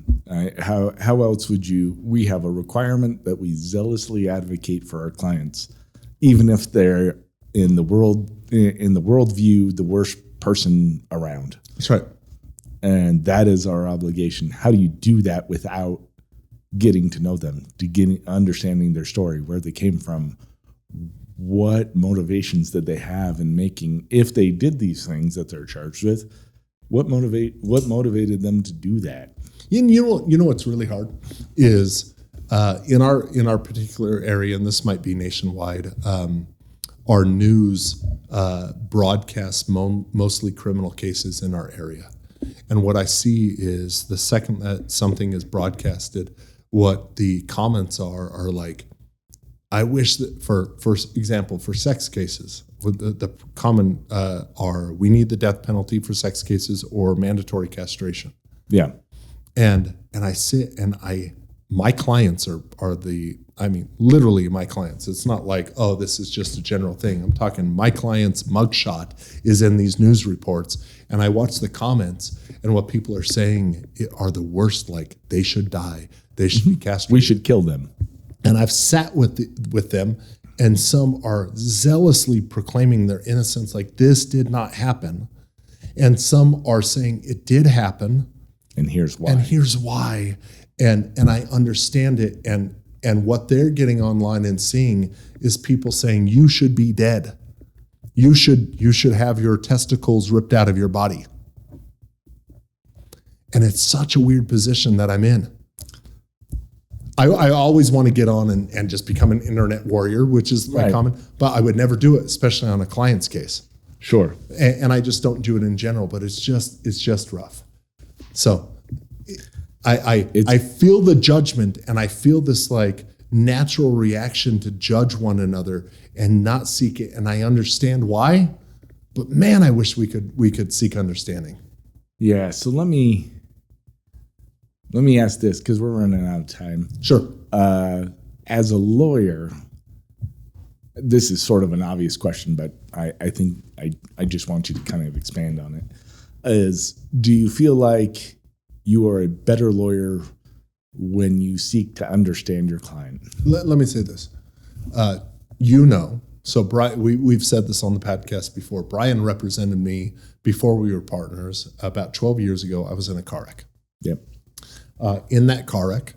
How else would we have a requirement that we zealously advocate for our clients, even if they're in the worldview, the worst person around. That's right. And that is our obligation. How do you do that without getting to know them, understanding their story, where they came from, what motivations did they have in making, if they did these things that they're charged with, what motivated them to do that? You know what's really hard is in our particular area, and this might be nationwide, our news broadcasts mostly criminal cases in our area. And what I see is the second that something is broadcasted, what the comments are like, I wish that for example, for sex cases, the common are, we need the death penalty for sex cases or mandatory castration. Yeah. And I sit and my clients are literally my clients. It's not like, oh, this is just a general thing. I'm talking my client's mugshot is in these news reports. And I watch the comments, and what people are saying are the worst, like they should die. They should be castrated. We should kill them. And I've sat with them, and some are zealously proclaiming their innocence, like this did not happen. And some are saying it did happen. And here's why. And here's why. And I understand it. And what they're getting online and seeing is people saying you should be dead. You should have your testicles ripped out of your body. And it's such a weird position that I'm in. I always want to get on and just become an internet warrior, which is my common, but I would never do it, especially on a client's case. Sure. And I just don't do it in general, but it's just rough. So I feel the judgment, and I feel this like natural reaction to judge one another and not seek it. And I understand why, but man, I wish we could seek understanding. Yeah. So let me ask this, because we're running out of time. Sure. As a lawyer, this is sort of an obvious question, but I think I just want you to kind of expand on it. Do you feel like you are a better lawyer when you seek to understand your client? Let me say this. So Brian, we've said this on the podcast before. Brian represented me before we were partners. About 12 years ago, I was in a car wreck. Yep. In that car wreck,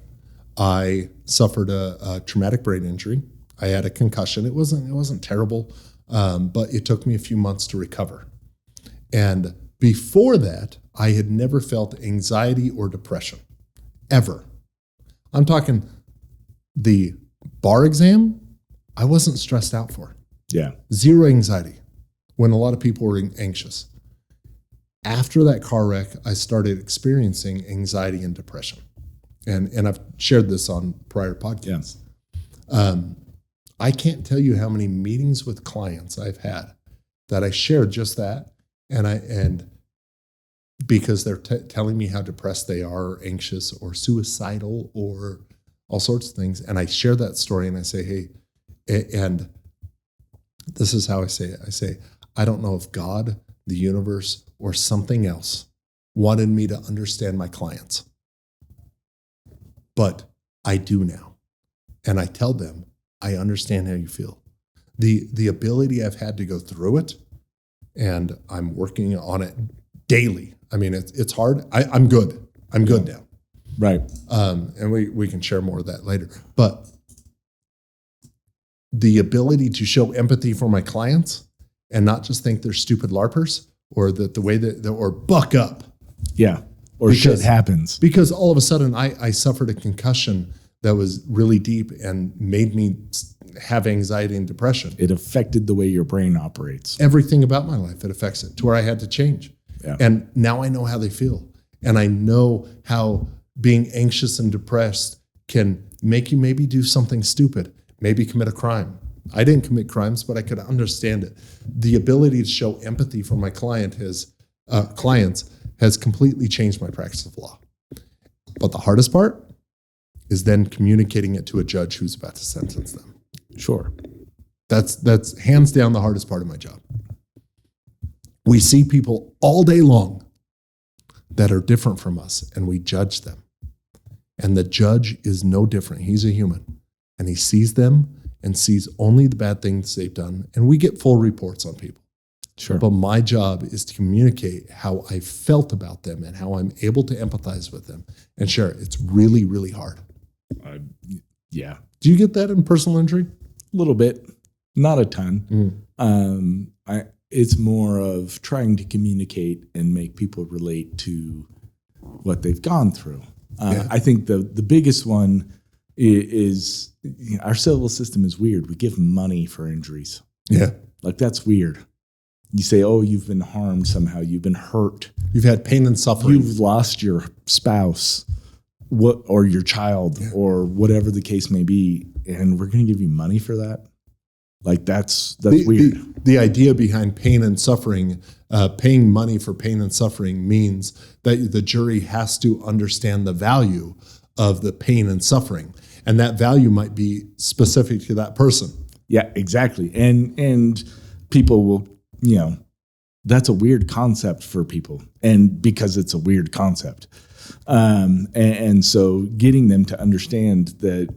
I suffered a traumatic brain injury. I had a concussion. It wasn't terrible, but it took me a few months to recover. And before that, I had never felt anxiety or depression, ever. I'm talking the bar exam, I wasn't stressed out for. Yeah. Zero anxiety when a lot of people were anxious. After that car wreck, I started experiencing anxiety and depression. And I've shared this on prior podcasts. Yeah. I can't tell you how many meetings with clients I've had that I shared just that. And because they're telling me how depressed they are, or anxious or suicidal or all sorts of things. And I share that story and I say, hey, and this is how I say it. I say, I don't know if God, the universe, or something else wanted me to understand my clients. But I do now. And I tell them, I understand how you feel. The ability I've had to go through it, and I'm working on it daily. I mean, it's hard. I'm good. I'm good now. Right. And we can share more of that later. But the ability to show empathy for my clients and not just think they're stupid larpers, or that the way that, or buck up. Yeah. Or shit happens. Because all of a sudden I suffered a concussion that was really deep and made me have anxiety and depression. It affected the way your brain operates. Everything about my life, it affects it to where I had to change. Yeah. And now I know how they feel. And I know how being anxious and depressed can make you maybe do something stupid, maybe commit a crime. I didn't commit crimes, but I could understand it. The ability to show empathy for my clients has completely changed my practice of law. But the hardest part is then communicating it to a judge who's about to sentence them. Sure. That's hands down the hardest part of my job. We see people all day long that are different from us, and we judge them. And the judge is no different. He's a human, and he sees them and sees only the bad things they've done. And we get full reports on people. Sure. But my job is to communicate how I felt about them and how I'm able to empathize with them and share it. It's really, really hard. Yeah. Do you get that in personal injury? A little bit, not a ton. It's more of trying to communicate and make people relate to what they've gone through. I think the biggest one is our civil system is weird. We give money for injuries. Yeah. Like, that's weird. You say, oh, you've been harmed somehow. You've been hurt. You've had pain and suffering. You've lost your spouse. what, or your child, or whatever the case may be, and we're going to give you money for that. Like that's weird. The idea behind pain and suffering, paying money for pain and suffering, means that the jury has to understand the value of the pain and suffering, and that value might be specific to that person. Yeah, exactly. And people will, that's a weird concept for people, and because it's a weird concept, and so getting them to understand that,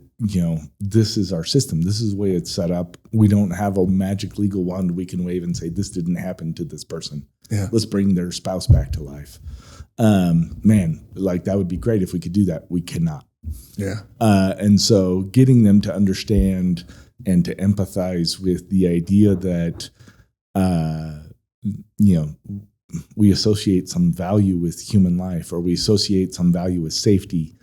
this is our system. This is the way it's set up. We don't have a magic legal wand we can wave and say, this didn't happen to this person. Yeah. Let's bring their spouse back to life. Man, like that would be great if we could do that. We cannot. Yeah. And so getting them to understand and to empathize with the idea that, we associate some value with human life, or we associate some value with safety,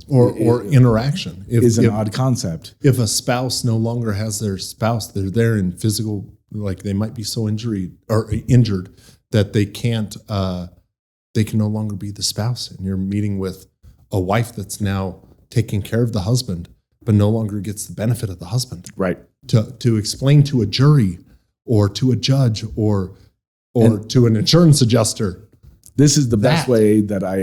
or interaction is an odd concept. If a spouse no longer has their spouse, they're there in physical, like they might be so injured that they can't, they can no longer be the spouse. And you're meeting with a wife that's now taking care of the husband, but no longer gets the benefit of the husband. Right. To explain to a jury or to a judge or to an insurance adjuster. This is the best way that I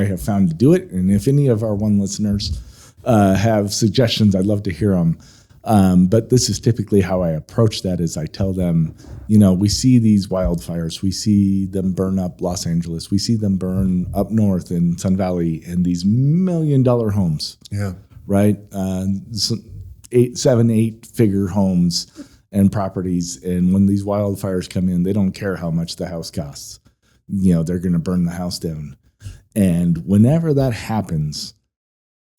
have found to do it. And if any of our one listeners have suggestions, I'd love to hear them. But this is typically how I approach that. Is I tell them, we see these wildfires, we see them burn up Los Angeles, we see them burn up north in Sun Valley, and these $1 million homes. Yeah. Right. 8 figure homes and properties. And when these wildfires come in, they don't care how much the house costs. They're going to burn the house down. And whenever that happens,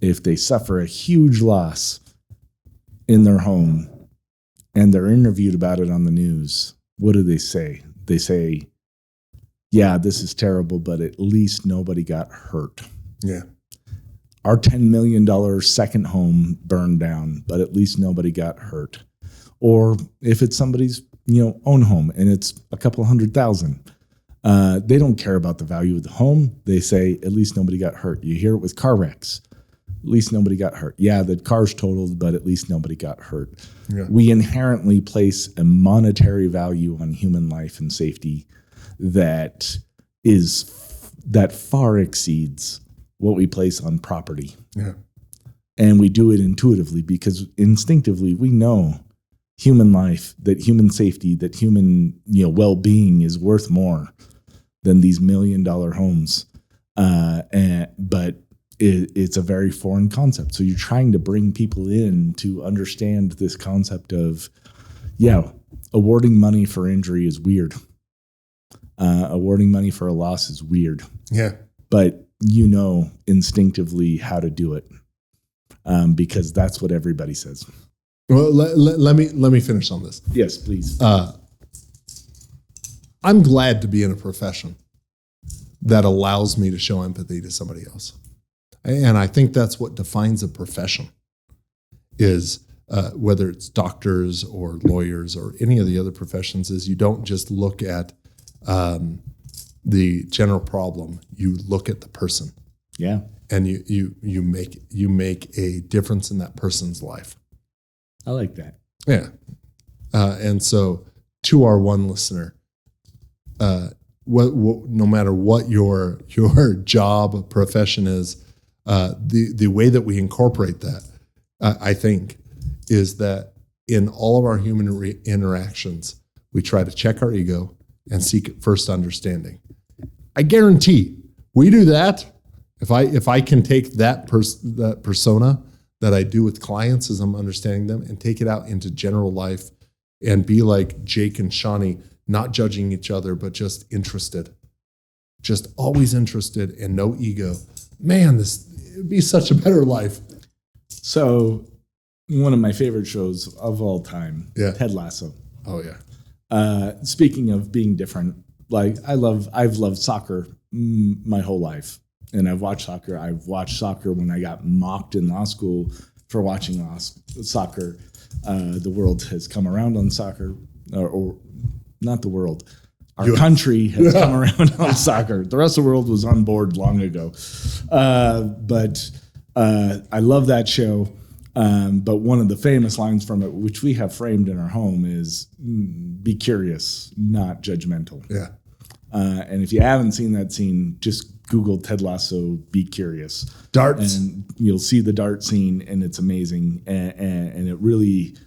if they suffer a huge loss in their home and they're interviewed about it on the news, what do they say? They say, yeah, this is terrible, but at least nobody got hurt. Yeah. Our $10 million second home burned down, but at least nobody got hurt. Or if it's somebody's, own home and it's a couple $100,000, they don't care about the value of the home. They say, at least nobody got hurt. You hear it with car wrecks. At least nobody got hurt. Yeah, the car's totaled, but at least nobody got hurt. Yeah. We inherently place a monetary value on human life and safety that far exceeds what we place on property. Yeah. And we do it intuitively because instinctively we know human life, that human safety, that human well-being is worth more than these $1 million homes. But it's a very foreign concept. So you're trying to bring people in to understand this concept of, awarding money for injury is weird. Awarding money for a loss is weird. Yeah. But instinctively how to do it, because that's what everybody says. Well, let me finish on this. Yes, please. I'm glad to be in a profession that allows me to show empathy to somebody else. And I think that's what defines a profession, is whether it's doctors or lawyers or any of the other professions, is you don't just look at the general problem, you look at the person. Yeah. And you make a difference in that person's life. I like that. Yeah. And so to our one listener, no matter what your job profession is, the way that we incorporate that, I think, is that in all of our human interactions, we try to check our ego and seek first understanding. I guarantee we do that. If I can take that persona that I do with clients as I'm understanding them and take it out into general life and be like Jake and Shawnee, not judging each other, but just interested, just always interested and no ego. Man, it would be such a better life. So one of my favorite shows of all time, Ted Lasso. Oh yeah. Speaking of being different, like I've loved soccer my whole life. And I've watched soccer. I've watched soccer when I got mocked in law school for watching soccer. The world has come around on soccer, or not the world. Our country has come around on soccer. The rest of the world was on board long ago. But I love that show. But one of the famous lines from it, which we have framed in our home, is be curious, not judgmental. Yeah. And if you haven't seen that scene, just Google Ted Lasso, be curious. Darts. And you'll see the dart scene, and it's amazing. And it really,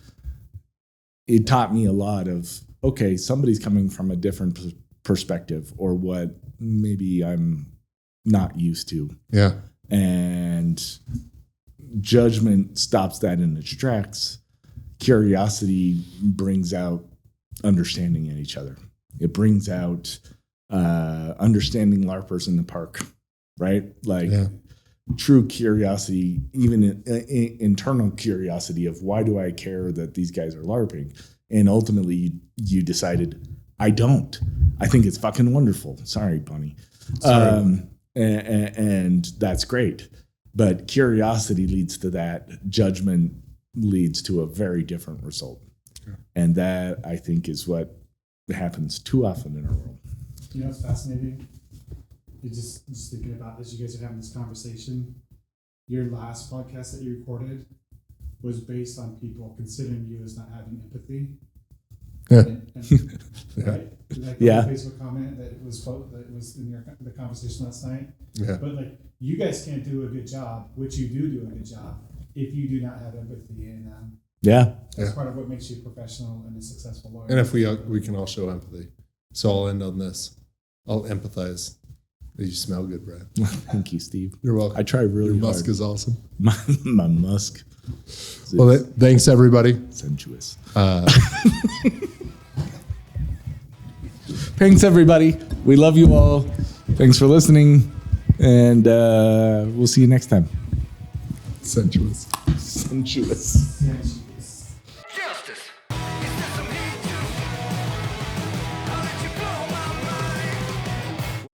it taught me a lot of, okay, somebody's coming from a different perspective or what maybe I'm not used to. Yeah. And judgment stops that in its tracks. Curiosity brings out understanding in each other. It brings out understanding larpers in the park, right? Like true curiosity, even internal curiosity of why do I care that these guys are larping? And ultimately you decided, I don't. I think it's fucking wonderful. Sorry, Bunny. And that's great. But curiosity leads to that. Judgment leads to a very different result. Yeah. And that, I think, is what happens too often in our world. You know what's fascinating? You're just thinking about, as you guys are having this conversation, your last podcast that you recorded was based on people considering you as not having empathy. Right? Like the Facebook comment that was in the conversation last night. Yeah. But like, you guys can't do a good job, which you do a good job, if you do not have empathy, and that's part of what makes you a professional and a successful lawyer. And if we can all show empathy, so I'll end on this. I'll empathize. You smell good, Brad. Thank you, Steve. You're welcome. I try really Your hard. musk is awesome. My musk. Well, thanks everybody. Sensuous. Thanks everybody. We love you all. Thanks for listening, and we'll see you next time. Sensuous. Sensuous.